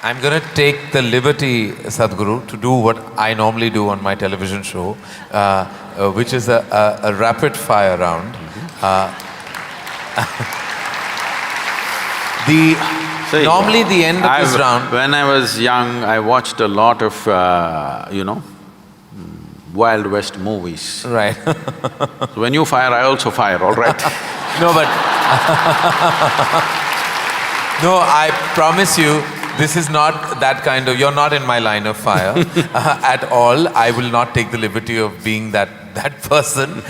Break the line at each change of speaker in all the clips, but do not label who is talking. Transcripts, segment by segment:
I'm going to take the liberty, Sadhguru, to do what I normally do on my television show, which is a rapid fire round. Normally the end of this round…
When I was young, I watched a lot of, Wild West movies.
Right.
So when you fire, I also fire, all right?
No, but no, I promise you, this is not that kind of… You're not in my line of fire at all. I will not take the liberty of being that person.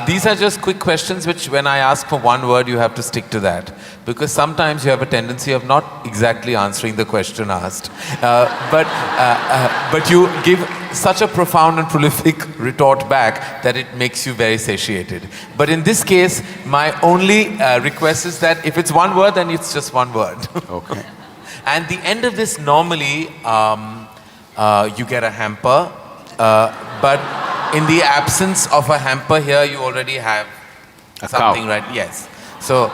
These are just quick questions which when I ask for one word, you have to stick to that. Because sometimes you have a tendency of not exactly answering the question asked. But you give such a profound and prolific retort back that it makes you very satiated. But in this case, my only request is that if it's one word, then it's just one word.
Okay.
And the end of this, normally, you get a hamper, but in the absence of a hamper here, you already have something, right? Yes. So,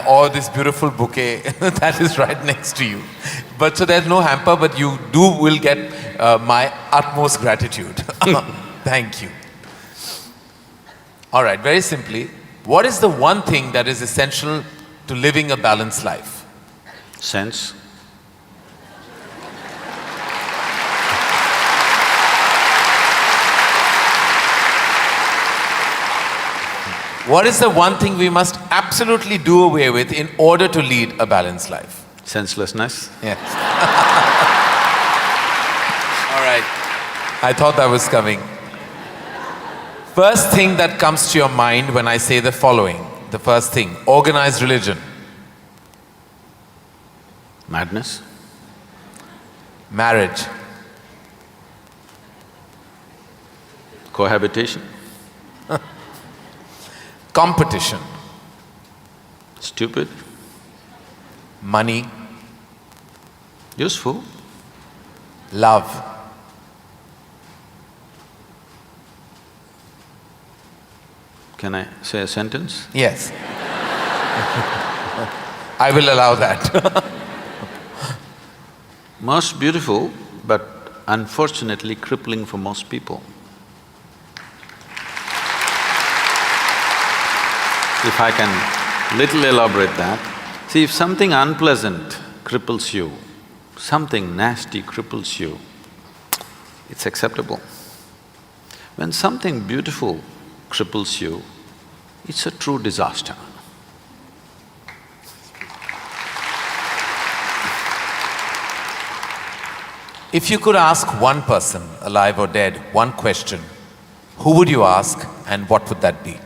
or this beautiful bouquet that is right next to you. But so there's no hamper, but you will get my utmost gratitude. Thank you. All right, very simply, what is the one thing that is essential to living a balanced life?
Sense.
What is the one thing we must absolutely do away with in order to lead a balanced life?
Senselessness.
Yes. All right. I thought that was coming. First thing that comes to your mind when I say the following. The first thing, organized religion.
Madness.
Marriage.
Cohabitation.
Competition.
Stupid.
Money.
Useful.
Love.
Can I say a sentence?
Yes. I will allow that.
Most beautiful, but unfortunately crippling for most people. If I can little elaborate that, see, if something unpleasant cripples you, something nasty cripples you, it's acceptable. When something beautiful cripples you, it's a true disaster.
If you could ask one person, alive or dead, one question, who would you ask and what would that be?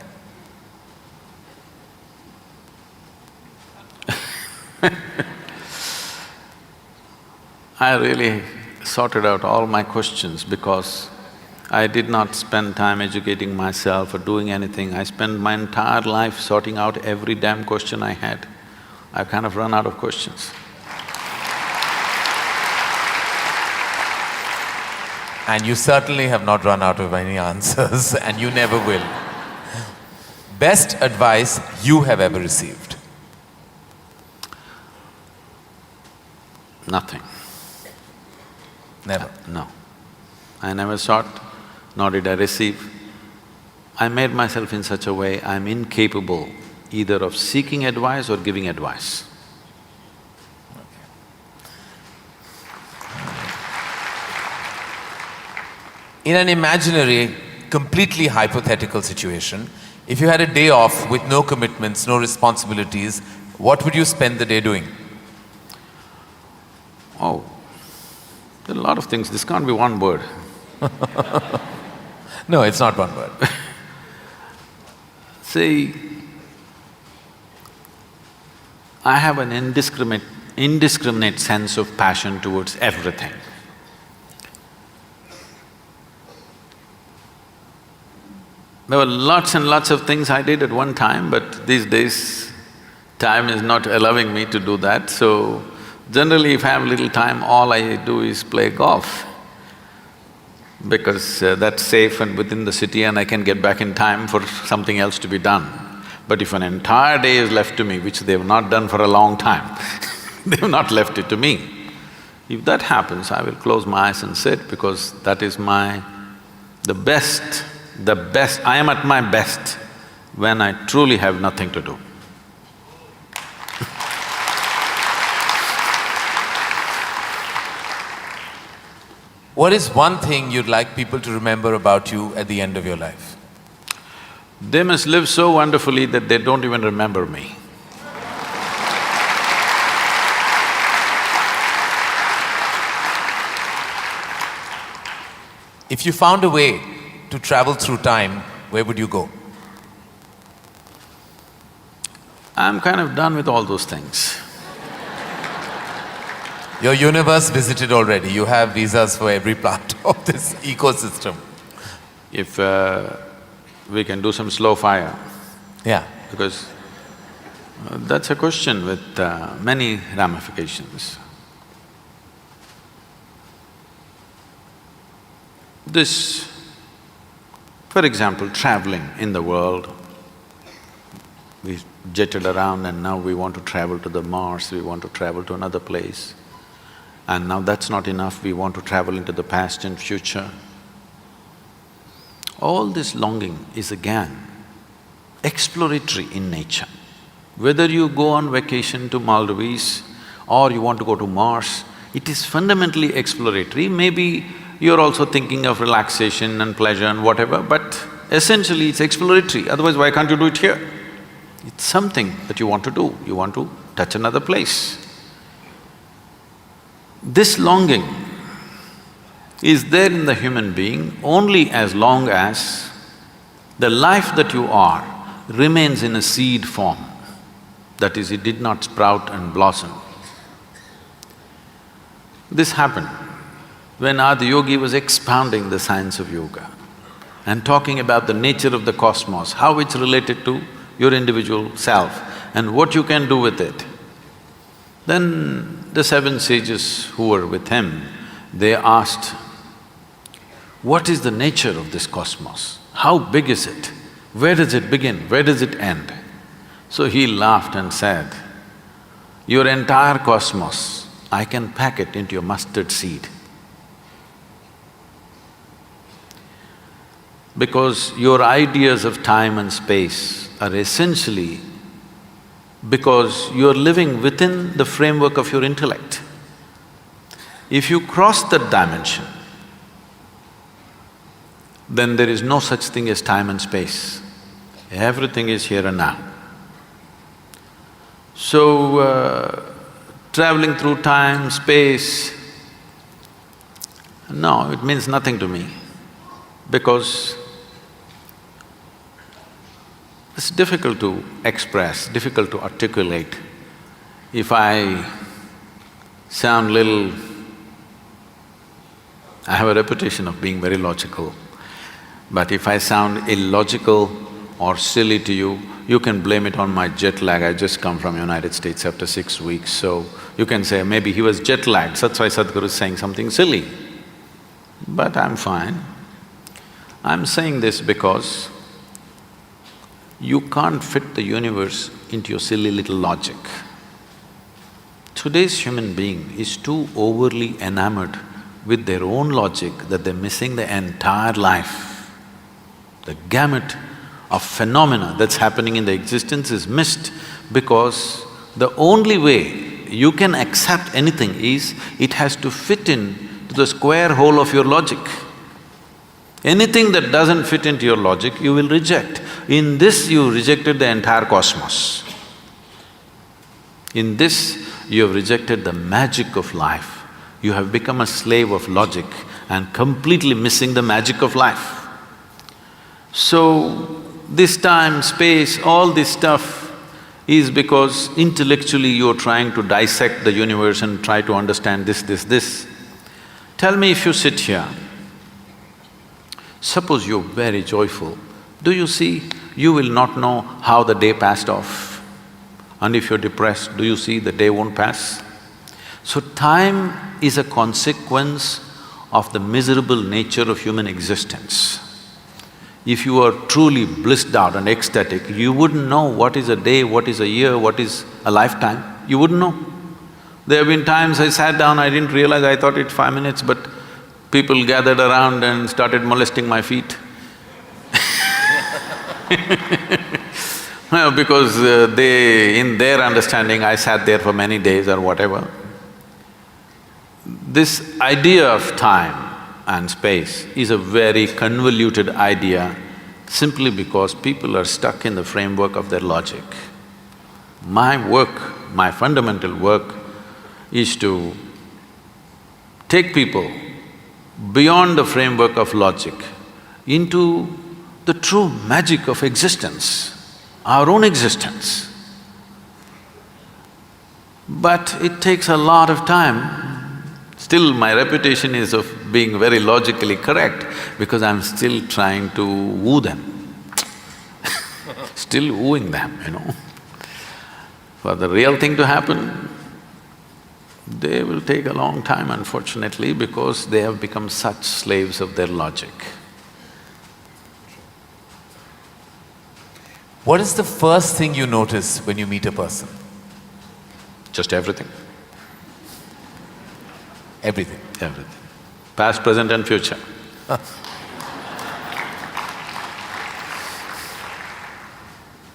I really sorted out all my questions because I did not spend time educating myself or doing anything. I spent my entire life sorting out every damn question I had. I've kind of run out of questions.
And you certainly have not run out of any answers and you never will. Best advice you have ever received?
Nothing.
Never?
No. I never sought, nor did I receive. I made myself in such a way I'm incapable either of seeking advice or giving advice.
In an imaginary, completely hypothetical situation, if you had a day off with no commitments, no responsibilities, what would you spend the day doing?
Oh, there are a lot of things, this can't be one word.
No, it's not one word.
See, I have an indiscriminate sense of passion towards everything. There were lots and lots of things I did at one time, but these days, time is not allowing me to do that, so generally if I have little time, all I do is play golf. Because that's safe and within the city and I can get back in time for something else to be done. But if an entire day is left to me, which they've not done for a long time, They've not left it to me. If that happens, I will close my eyes and sit because that is the best, I am at my best when I truly have nothing to do.
What is one thing you'd like people to remember about you at the end of your life?
They must live so wonderfully that they don't even remember me.
If you found a way to travel through time, where would you go?
I'm kind of done with all those things.
Your universe visited already. You have visas for every part of this ecosystem.
If we can do some slow fire,
Yeah.
because that's a question with many ramifications. This, for example, traveling in the world, we jetted around and now we want to travel to the Mars, we want to travel to another place. And now that's not enough, we want to travel into the past and future. All this longing is again exploratory in nature. Whether you go on vacation to Maldives or you want to go to Mars, it is fundamentally exploratory. Maybe you're also thinking of relaxation and pleasure and whatever, but essentially it's exploratory, otherwise why can't you do it here? It's something that you want to do, you want to touch another place. This longing is there in the human being only as long as the life that you are remains in a seed form. That is, it did not sprout and blossom. This happened when Adiyogi was expounding the science of yoga and talking about the nature of the cosmos, how it's related to your individual self and what you can do with it. Then the seven sages who were with him, they asked, what is the nature of this cosmos? How big is it? Where does it begin? Where does it end? So he laughed and said, your entire cosmos, I can pack it into a mustard seed. Because your ideas of time and space are essentially because you're living within the framework of your intellect. If you cross that dimension, then there is no such thing as time and space. Everything is here and now. So, traveling through time, space, no, it means nothing to me because it's difficult to express, difficult to articulate. If I sound little… I have a reputation of being very logical, but if I sound illogical or silly to you, you can blame it on my jet lag. I just come from United States after 6 weeks, so you can say maybe he was jet lagged, that's why Sadhguru is saying something silly. But I'm fine. I'm saying this because you can't fit the universe into your silly little logic. Today's human being is too overly enamored with their own logic that they're missing the entire life. The gamut of phenomena that's happening in the existence is missed because the only way you can accept anything is it has to fit in to the square hole of your logic. Anything that doesn't fit into your logic, you will reject. In this, you rejected the entire cosmos. In this, you have rejected the magic of life. You have become a slave of logic and completely missing the magic of life. So, this time, space, all this stuff is because intellectually you're trying to dissect the universe and try to understand this. Tell me, if you sit here, suppose you're very joyful, do you see, you will not know how the day passed off. And if you're depressed, do you see the day won't pass? So time is a consequence of the miserable nature of human existence. If you are truly blissed out and ecstatic, you wouldn't know what is a day, what is a year, what is a lifetime, you wouldn't know. There have been times I sat down, I didn't realize, I thought it's 5 minutes, but people gathered around and started molesting my feet. Well, because in their understanding, I sat there for many days or whatever. This idea of time and space is a very convoluted idea simply because people are stuck in the framework of their logic. My work, my fundamental work is to take people beyond the framework of logic into the true magic of existence, our own existence. But it takes a lot of time. Still, my reputation is of being very logically correct because I'm still trying to woo them still wooing them, you know. For the real thing to happen, they will take a long time, unfortunately, because they have become such slaves of their logic.
What is the first thing you notice when you meet a person?
Just everything.
Everything.
Everything. Past, present and future.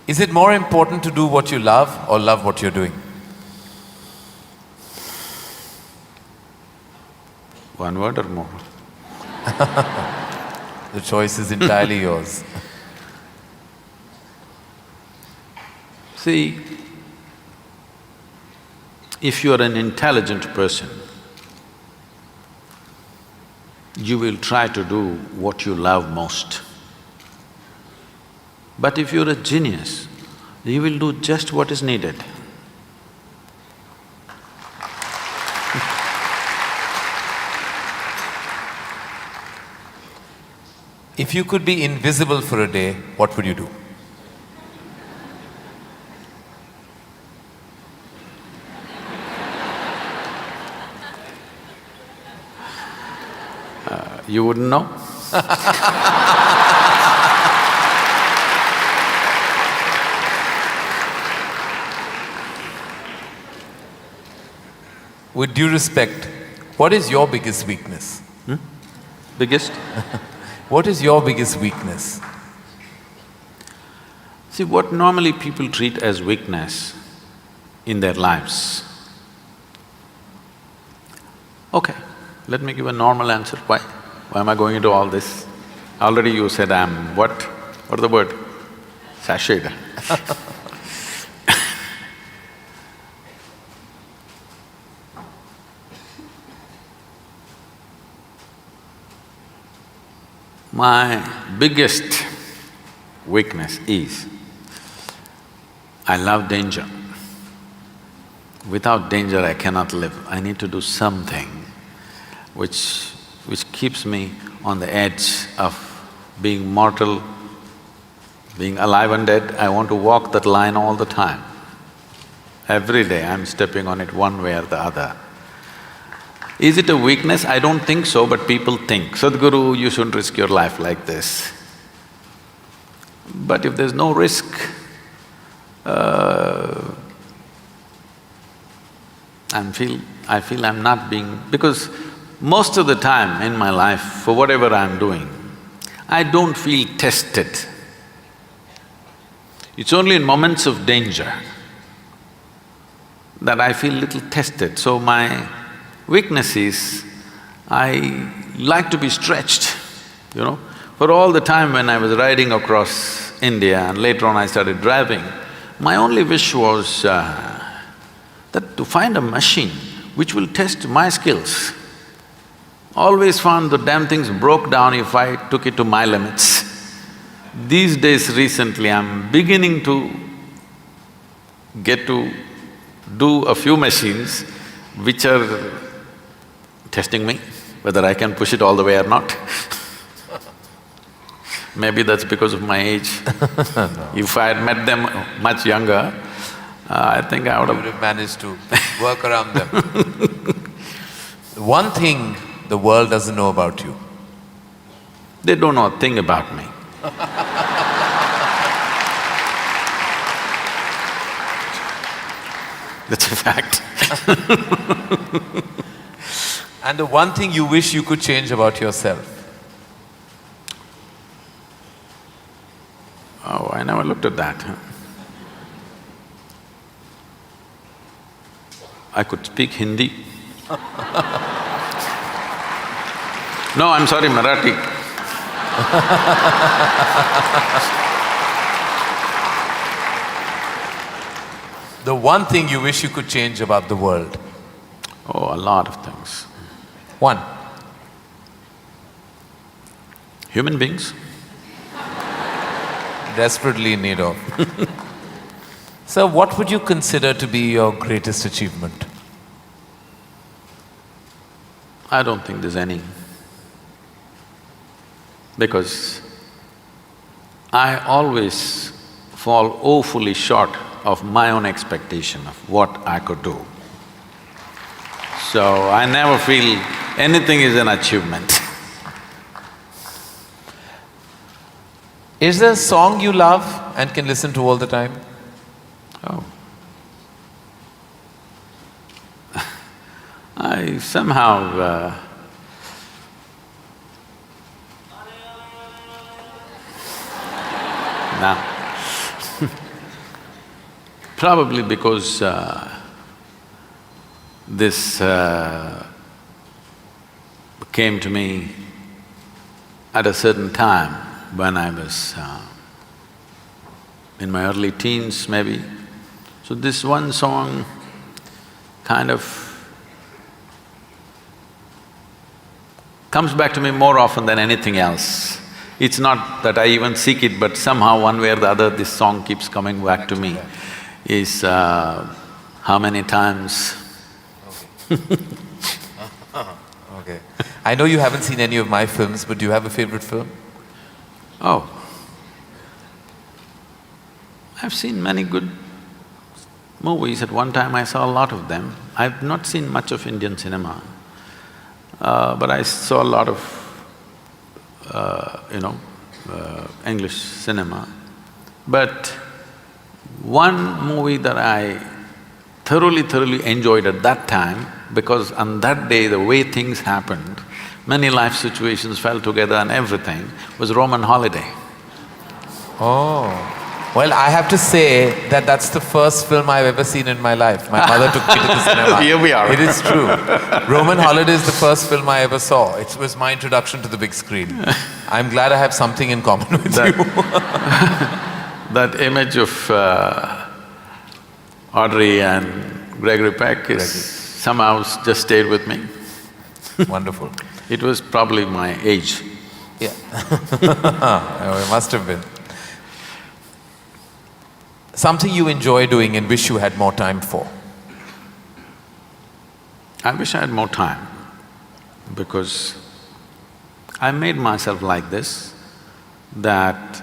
Is it more important to do what you love or love what you're doing?
One word or more?
The choice is entirely yours.
See, if you are an intelligent person, you will try to do what you love most. But if you're a genius, you will do just what is needed.
If you could be invisible for a day, what would you do?
You wouldn't know?
With due respect, what is your biggest weakness?
Biggest?
What is your biggest weakness?
See, what normally people treat as weakness in their lives. Okay, let me give a normal answer. Why? Why am I going into all this? Already you said I'm what? What is the word? Sashayed. My biggest weakness is, I love danger. Without danger, I cannot live. I need to do something which keeps me on the edge of being mortal, being alive and dead. I want to walk that line all the time. Every day I'm stepping on it one way or the other. Is it a weakness? I don't think so, but people think, Sadhguru, you shouldn't risk your life like this. But if there's no risk, I feel I'm not being… because most of the time in my life, for whatever I'm doing, I don't feel tested. It's only in moments of danger that I feel little tested. So my weakness is, I like to be stretched, you know. For all the time when I was riding across India and later on I started driving, my only wish was that to find a machine which will test my skills. Always found the damn things broke down if I took it to my limits. These days recently I'm beginning to get to do a few machines which are testing me, whether I can push it all the way or not. Maybe that's because of my age. No. If I had met them much younger, I think I would have…
You would have managed to work around them. One thing the world doesn't know about you.
They don't know a thing about me. That's a fact.
And the one thing you wish you could change about yourself?
Oh, I never looked at that. I could speak Hindi. No, I'm sorry, Marathi.
The one thing you wish you could change about the world?
Oh, a lot of things.
One.
Human beings.
Desperately in need of. So what would you consider to be your greatest achievement?
I don't think there's any. Because I always fall woefully short of my own expectation of what I could do. So I never feel anything is an achievement.
Is there a song you love and can listen to all the time?
Oh. I somehow nah. Probably because this came to me at a certain time when I was in my early teens maybe. So this one song kind of comes back to me more often than anything else. It's not that I even seek it, but somehow one way or the other this song keeps coming back to me. Is how many times
Okay. I know you haven't seen any of my films, but do you have a favorite film?
Oh, I've seen many good movies. At one time I saw a lot of them. I've not seen much of Indian cinema, but I saw a lot of, English cinema. But one movie that I thoroughly enjoyed at that time, because on that day the way things happened, many life situations fell together and everything, was Roman Holiday.
Oh. Well, I have to say that that's the first film I've ever seen in my life. My mother took me to the cinema.
Here we are.
It is true. Roman Holiday is the first film I ever saw. It was my introduction to the big screen. I'm glad I have something in common with you.
That image of Audrey and Gregory Peck is somehow just stayed with me.
Wonderful.
It was probably my age.
Yeah. Oh, it must have been. Something you enjoy doing and wish you had more time for?
I wish I had more time, because I made myself like this, that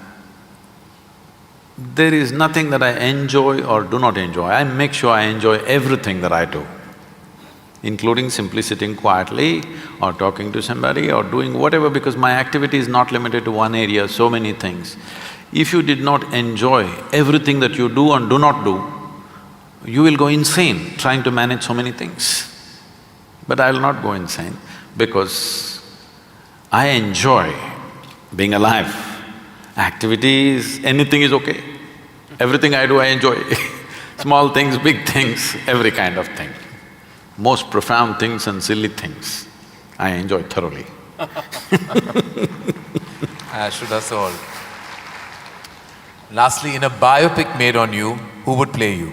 there is nothing that I enjoy or do not enjoy. I make sure I enjoy everything that I do, including simply sitting quietly or talking to somebody or doing whatever, because my activity is not limited to one area, so many things. If you did not enjoy everything that you do and do not do, you will go insane trying to manage so many things. But I will not go insane, because I enjoy being alive. Activities, anything is okay. Everything I do, I enjoy. Small things, big things, every kind of thing. Most profound things and silly things, I enjoy thoroughly.
Should us all. Lastly, in a biopic made on you, who would play you?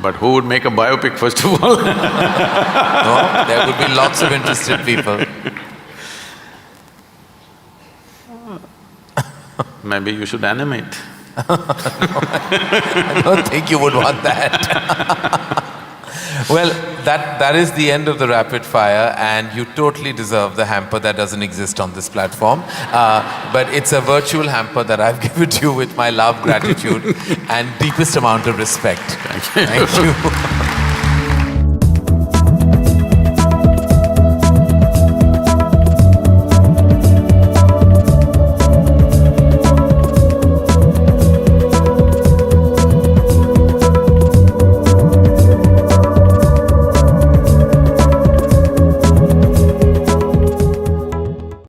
But who would make a biopic first of all?
No, there would be lots of interested people.
Maybe you should animate.
I don't think you would want that. Well, that is the end of the rapid fire, and you totally deserve the hamper that doesn't exist on this platform. But it's a virtual hamper that I've given to you with my love, gratitude and deepest amount of respect. Thank you.